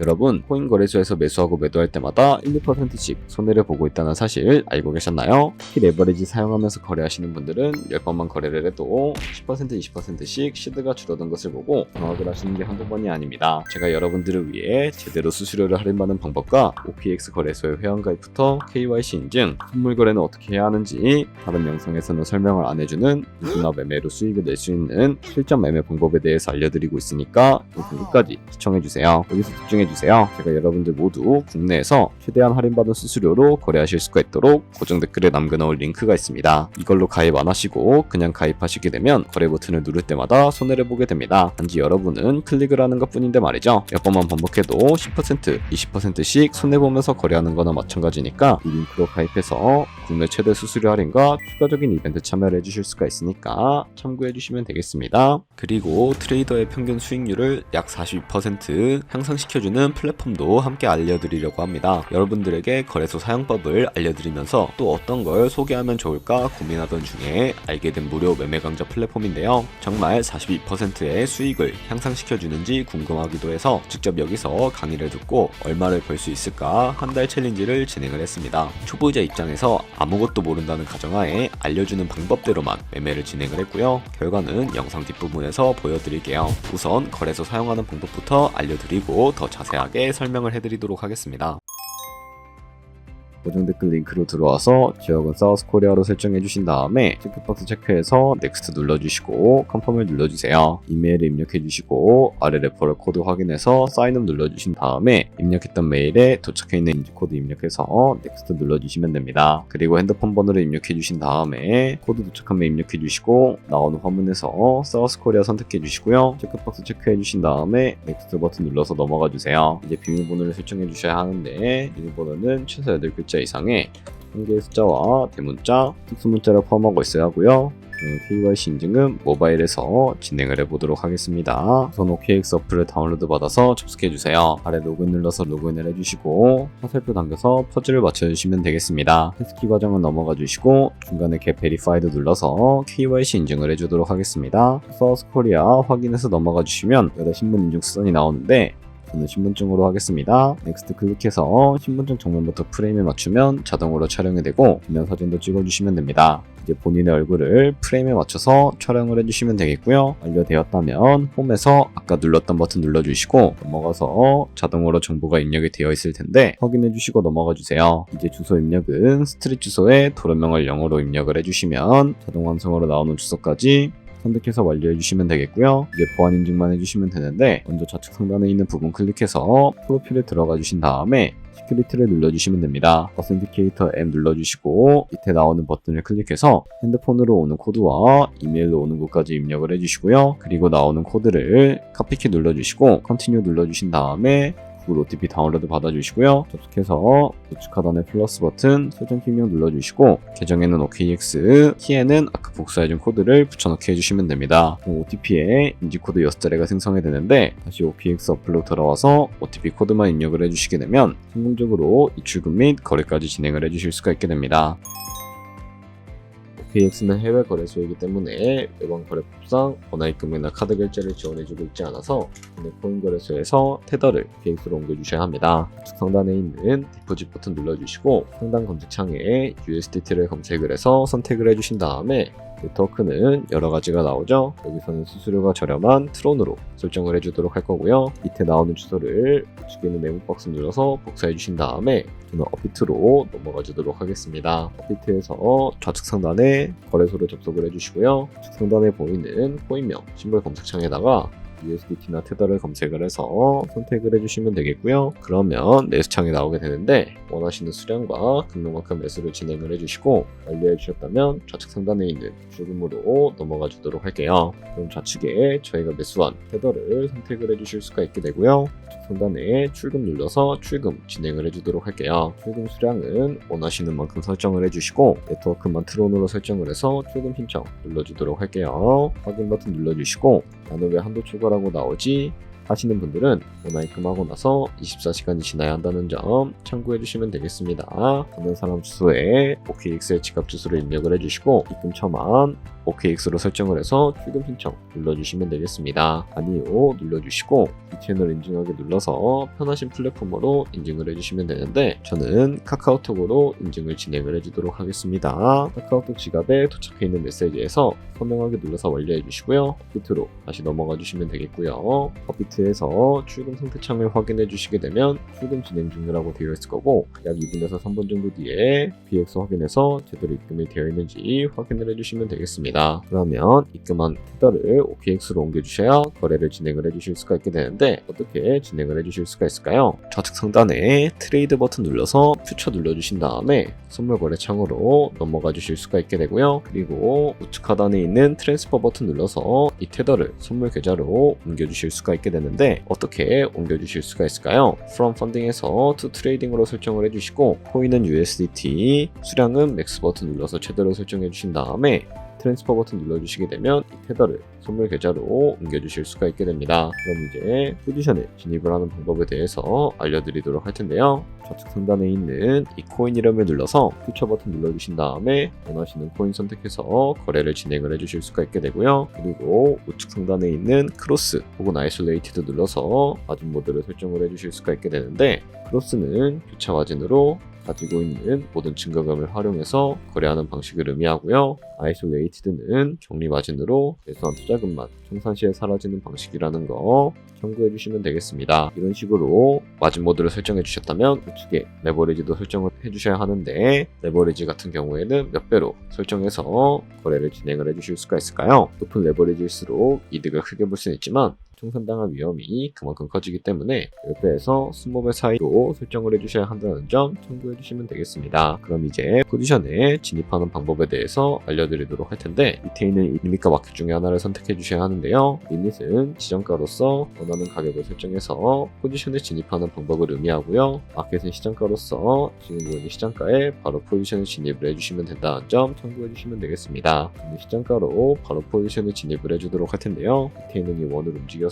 여러분, 코인 거래소에서 매수하고 매도할 때마다 1, 2%씩 손해를 보고 있다는 사실 알고 계셨나요? 특히 레버리지 사용하면서 거래하시는 분들은 10번만 거래를 해도 10%, 20%씩 시드가 줄어든 것을 보고 경악을 하시는 게 한두 번이 아닙니다. 제가 여러분들을 위해 제대로 수수료를 할인받는 방법과 OKX 거래소의 회원가입부터 KYC 인증, 선물 거래는 어떻게 해야 하는지 다른 영상에서는 설명을 안 해주는 누구나 매매로 수익을 낼 수 있는 실전 매매 방법에 대해서 알려드리고 있으니까 끝까지 시청해주세요. 여기서 집중해주세요. 제가 여러분들 모두 국내에서 최대한 할인받은 수수료로 거래하실 수가 있도록 고정 댓글에 남겨놓을 링크가 있습니다. 이걸로 가입 안 하시고 그냥 가입하시게 되면 거래 버튼을 누를 때마다 손해를 보게 됩니다. 단지 여러분은 클릭을 하는 것 뿐인데 말이죠. 몇 번만 반복해도 10%, 20%씩 손해보면서 거래하는 거나 마찬가지니까 이 링크로 가입해서 국내 최대 수수료 할인과 추가적인 이벤트 참여를 해주실 수가 있으니까 참고해주시면 되겠습니다. 그리고 트레이더의 평균 수익률을 약 42% 향상시켜주는 플랫폼도 함께 알려드리려고 합니다. 여러분들에게 거래소 사용법을 알려드리면서 또 어떤 걸 소개하면 좋을까 고민하던 중에 알게 된 무료 매매 강좌 플랫폼인데요. 정말 42%의 수익을 향상시켜주는지 궁금하기도 해서 직접 여기서 강의를 듣고 얼마를 벌 수 있을까 한 달 챌린지를 진행을 했습니다. 초보자 입장에서 아무것도 모른다는 가정하에 알려주는 방법대로만 매매를 진행을 했고요. 결과는 영상 뒷부분에서 보여드릴게요. 우선 거래소 사용하는 방법부터 알려드리고 더 자세하게 설명을 해드리도록 하겠습니다. 고정 댓글 링크로 들어와서 지역은 사우스코리아로 설정해 주신 다음에 체크박스 체크해서 넥스트 눌러주시고 컨펌을 눌러주세요. 이메일을 입력해 주시고 아래 레퍼럴 코드 확인해서 사인업 눌러주신 다음에 입력했던 메일에 도착해 있는 인증코드 입력해서 넥스트 눌러주시면 됩니다. 그리고 핸드폰 번호를 입력해 주신 다음에 코드 도착한 메일 입력해 주시고 나오는 화면에서 사우스코리아 선택해 주시고요. 체크박스 체크해 주신 다음에 넥스트 버튼 눌러서 넘어가 주세요. 이제 비밀번호를 설정해 주셔야 하는데 비밀번호는 최소 8글자 이상의 한 개의 숫자와 대문자, 특수문자를 포함하고 있어야 하고요. KYC 인증은 모바일에서 진행을 해보도록 하겠습니다. 우선 OKX 어플을 다운로드 받아서 접속해주세요. 아래 로그인 눌러서 로그인을 해주시고 화살표 당겨서 퍼즐을 맞춰주시면 되겠습니다. 패스키 과정은 넘어가 주시고 중간에 Get Verified 눌러서 KYC 인증을 해주도록 하겠습니다. 사우스코리아 확인해서 넘어가 주시면 여러 신분 인증 수단이 나오는데 저는 신분증으로 하겠습니다. 넥스트 클릭해서 신분증 정면부터 프레임에 맞추면 자동으로 촬영이 되고 뒷면 사진도 찍어주시면 됩니다. 이제 본인의 얼굴을 프레임에 맞춰서 촬영을 해주시면 되겠고요. 완료되었다면 홈에서 아까 눌렀던 버튼 눌러주시고 넘어가서 자동으로 정보가 입력이 되어 있을 텐데 확인해주시고 넘어가주세요. 이제 주소 입력은 스트릿 주소에 도로명을 영어로 입력을 해주시면 자동 완성으로 나오는 주소까지 선택해서 완료해주시면 되겠고요. 이제 보안 인증만 해주시면 되는데 먼저 좌측 상단에 있는 부분 클릭해서 프로필에 들어가 주신 다음에 시큐리티를 눌러주시면 됩니다. 어센티케이터 M 눌러주시고 밑에 나오는 버튼을 클릭해서 핸드폰으로 오는 코드와 이메일로 오는 곳까지 입력을 해주시고요. 그리고 나오는 코드를 카피키 눌러주시고 컨티뉴 눌러주신 다음에 구글 OTP 다운로드 받아주시고요. 접속해서 우측 하단의 플러스 버튼 설정 입력 눌러주시고 계정에는 OKX, 키에는 아까 복사해준 코드를 붙여넣기 해주시면 됩니다. OTP에 인지코드 6자리가 생성이 되는데 다시 OKX 어플로 들어와서 OTP 코드만 입력을 해주시게 되면 성공적으로 입출금 및 거래까지 진행을 해주실 수가 있게 됩니다. OKX는 해외 거래소이기 때문에 외관 거래법상 원화입 금액이나 카드 결제를 지원해주고 있지 않아서 국내 코인 거래소에서 테더를 OKX로 옮겨주셔야 합니다. 우측 상단에 있는 디포짓 버튼 눌러주시고 상단 검색창에 USDT를 검색을 해서 선택을 해주신 다음에 네트워크는 여러 가지가 나오죠. 여기서는 수수료가 저렴한 트론으로 설정을 해주도록 할 거고요. 밑에 나오는 주소를 우측에 있는 네모 박스 눌러서 복사해 주신 다음에 저는 업비트로 넘어가 주도록 하겠습니다. 업비트에서 좌측 상단에 거래소를 접속을 해주시고요. 우측 상단에 보이는 코인명 심벌 검색창에다가 USDT나 테더를 검색을 해서 선택을 해주시면 되겠고요. 그러면 매수창이 나오게 되는데 원하시는 수량과 금액만큼 매수를 진행을 해주시고 완료해 주셨다면 좌측 상단에 있는 출금으로 넘어가 주도록 할게요. 그럼 좌측에 저희가 매수한 테더를 선택을 해주실 수가 있게 되고요. 상단에 출금 눌러서 출금 진행을 해주도록 할게요. 출금 수량은 원하시는 만큼 설정을 해주시고 네트워크만 트론으로 설정을 해서 출금 신청 눌러주도록 할게요. 확인 버튼 눌러주시고 나는 왜 한도 초과라고 나오지? 하시는 분들은 원화 입금하고 나서 24시간이 지나야 한다는 점 참고해 주시면 되겠습니다. 받는 사람 주소에 OKX의 지갑 주소를 입력을 해주시고 입금 처만 OKX로 설정을 해서 출금 신청 눌러주시면 되겠습니다. 아니요 눌러주시고 이 채널 인증하기 눌러서 편하신 플랫폼으로 인증을 해주시면 되는데 저는 카카오톡으로 인증을 진행을 해주도록 하겠습니다. 카카오톡 지갑에 도착해 있는 메시지에서 서명하기 눌러서 완료해 주시고요. 업비트로 다시 넘어가 주시면 되겠고요. 업비트에서 출금 상태 창을 확인해 주시게 되면 출금 진행 중이라고 되어 있을 거고 약 2분에서 3분 정도 뒤에 BX 확인해서 제대로 입금이 되어 있는지 확인을 해주시면 되겠습니다. 그러면 입금한 테더를 OKX로 옮겨주셔야 거래를 진행을 해주실 수가 있게 되는데 어떻게 진행을 해주실 수가 있을까요? 좌측 상단에 트레이드 버튼 눌러서 퓨처 눌러주신 다음에 선물 거래 창으로 넘어가 주실 수가 있게 되고요. 그리고 우측 하단에 있는 트랜스퍼 버튼 눌러서 이 테더를 선물 계좌로 옮겨주실 수가 있게 되는데 어떻게 옮겨주실 수가 있을까요? From Funding에서 To Trading으로 설정을 해주시고 코인은 USDT, 수량은 맥스 버튼 눌러서 최대로 설정해 주신 다음에 트랜스퍼 버튼 눌러주시게 되면 이 테더를 선물 계좌로 옮겨주실 수가 있게 됩니다. 그럼 이제 포지션에 진입을 하는 방법에 대해서 알려드리도록 할 텐데요. 좌측 상단에 있는 이 코인 이름을 눌러서 퓨처 버튼 눌러주신 다음에 원하시는 코인 선택해서 거래를 진행을 해주실 수가 있게 되고요. 그리고 우측 상단에 있는 크로스 혹은 아이솔레이티드 눌러서 마진 모드를 설정을 해주실 수가 있게 되는데 크로스는 교차 마진으로 가지고 있는 모든 증거금을 활용해서 거래하는 방식을 의미하고요. 아이솔레이티드는 격리 마진으로 매수한 투자금만 청산 시에 사라지는 방식이라는 거 참고해 주시면 되겠습니다. 이런 식으로 마진 모드를 설정해 주셨다면 우측에 레버리지도 설정을 해 주셔야 하는데 레버리지 같은 경우에는 몇 배로 설정해서 거래를 진행을 해 주실 수가 있을까요? 높은 레버리지일수록 이득을 크게 볼 수는 있지만 청산당할 위험이 그만큼 커지기 때문에 10배에서 20배 사이로 설정을 해주셔야 한다는 점 참고해 주시면 되겠습니다. 그럼 이제 포지션에 진입하는 방법에 대해서 알려드리도록 할 텐데 밑에 있는 리밋과 마켓 중에 하나를 선택해 주셔야 하는데요. 리밋은 지정가로서 원하는 가격을 설정해서 포지션에 진입하는 방법을 의미하고요. 마켓은 시장가로서 지금 보이는 시장가에 바로 포지션에 진입을 해주시면 된다는 점 참고해 주시면 되겠습니다. 시장가로 바로 포지션에 진입을 해주도록 할 텐데요. 밑에 있는 이 원을 움직여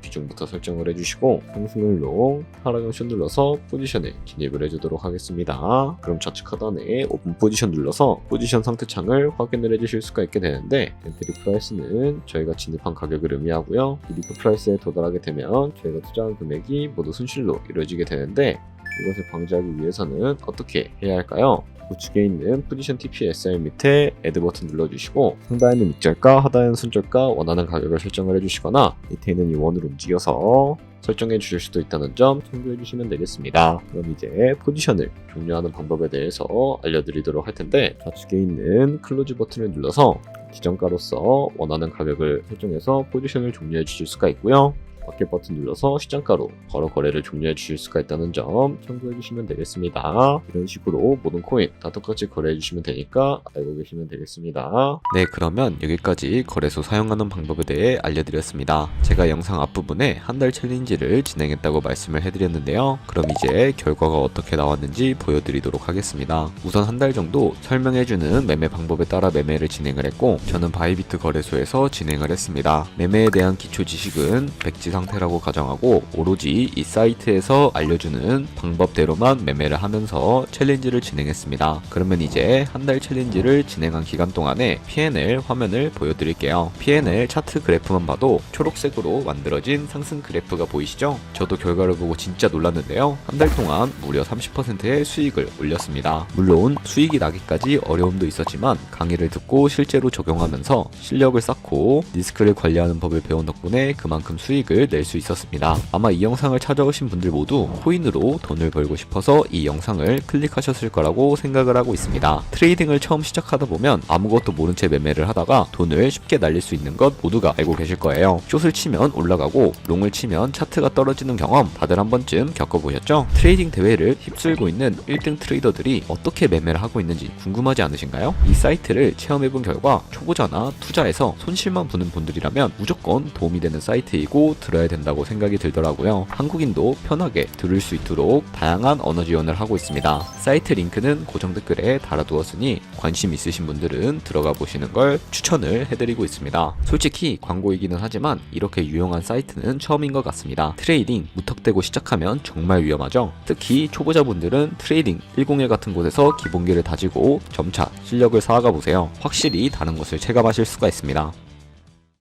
비중부터 설정을 해주시고 상승을 롱, 하락을 숏 눌러서 포지션에 진입을 해주도록 하겠습니다. 그럼 좌측 하단에 오픈 포지션 눌러서 포지션 상태 창을 확인을 해주실 수가 있게 되는데 엔트리 프라이스는 저희가 진입한 가격을 의미하고요. 이 리프 프라이스에 도달하게 되면 저희가 투자한 금액이 모두 손실로 이루어지게 되는데 이것을 방지하기 위해서는 어떻게 해야 할까요? 우측에 있는 포지션 TP SR 밑에 Add 버튼 눌러주시고 상단에는 밑절가, 하단에는 순절가 원하는 가격을 설정을 해주시거나 밑에 있는 이 원을 움직여서 설정해 주실 수도 있다는 점 참고해 주시면 되겠습니다. 그럼 이제 포지션을 종료하는 방법에 대해서 알려드리도록 할 텐데 좌측에 있는 클로즈 버튼을 눌러서 지정가로서 원하는 가격을 설정해서 포지션을 종료해 주실 수가 있고요. 마켓 버튼 눌러서 시장가로 바로 거래를 종료해 주실 수가 있다는 점 참고해 주시면 되겠습니다. 이런 식으로 모든 코인 다 똑같이 거래해 주시면 되니까 알고 계시면 되겠습니다. 네, 그러면 여기까지 거래소 사용하는 방법에 대해 알려드렸습니다. 제가 영상 앞부분에 한 달 챌린지를 진행했다고 말씀을 해드렸는데요. 그럼 이제 결과가 어떻게 나왔는지 보여드리도록 하겠습니다. 우선 한 달 정도 설명해주는 매매 방법에 따라 매매를 진행을 했고 저는 바이비트 거래소에서 진행을 했습니다. 매매에 대한 기초 지식은 백지 상태라고 가정하고 오로지 이 사이트에서 알려주는 방법대로만 매매를 하면서 챌린지를 진행했습니다. 그러면 이제 한 달 챌린지를 진행한 기간 동안에 P&L 화면을 보여드릴게요. P&L 차트 그래프만 봐도 초록색으로 만들어진 상승 그래프가 보이시죠? 저도 결과를 보고 진짜 놀랐는데요. 한 달 동안 무려 30%의 수익을 올렸습니다. 물론 수익이 나기까지 어려움도 있었지만 강의를 듣고 실제로 적용하면서 실력을 쌓고 리스크를 관리하는 법을 배운 덕분에 그만큼 수익을 낼 수 있었습니다. 아마 이 영상을 찾아오신 분들 모두 코인으로 돈을 벌고 싶어서 이 영상을 클릭하셨을 거라고 생각을 하고 있습니다. 트레이딩을 처음 시작하다 보면 아무것도 모른 채 매매를 하다가 돈을 쉽게 날릴 수 있는 것 모두가 알고 계실 거예요. 숏을 치면 올라가고 롱을 치면 차트가 떨어지는 경험 다들 한 번쯤 겪어보셨죠? 트레이딩 대회를 휩쓸고 있는 1등 트레이더들이 어떻게 매매를 하고 있는지 궁금하지 않으신가요? 이 사이트를 체험해본 결과 초보자나 투자에서 손실만 보는 분들이라면 무조건 도움이 되는 사이트이고 들어야 된다고 생각이 들더라고요. 한국인도 편하게 들을 수 있도록 다양한 언어 지원을 하고 있습니다. 사이트 링크는 고정 댓글에 달아두었으니 관심 있으신 분들은 들어가 보시는 걸 추천을 해드리고 있습니다. 솔직히 광고이기는 하지만 이렇게 유용한 사이트는 처음인 것 같습니다. 트레이딩 무턱대고 시작하면 정말 위험하죠. 특히 초보자분들은 트레이딩 101 같은 곳에서 기본기를 다지고 점차 실력을 쌓아가 보세요. 확실히 다른 것을 체감하실 수가 있습니다.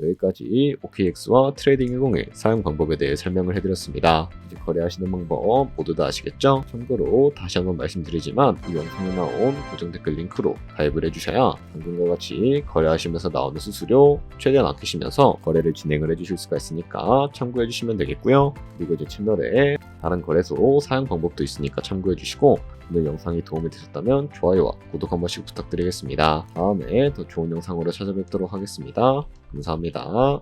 여기까지 OKX와 트레이딩 101 사용 방법에 대해 설명을 해드렸습니다. 이제 거래하시는 방법 모두 다 아시겠죠? 참고로 다시 한번 말씀드리지만 이 영상에 나온 고정 댓글 링크로 가입을 해주셔야 방금과 같이 거래하시면서 나오는 수수료 최대한 아끼시면서 거래를 진행을 해주실 수가 있으니까 참고해주시면 되겠고요. 그리고 이제 채널에 다른 거래소 사용 방법도 있으니까 참고해주시고 오늘 영상이 도움이 되셨다면 좋아요와 구독 한 번씩 부탁드리겠습니다. 다음에 더 좋은 영상으로 찾아뵙도록 하겠습니다. 감사합니다.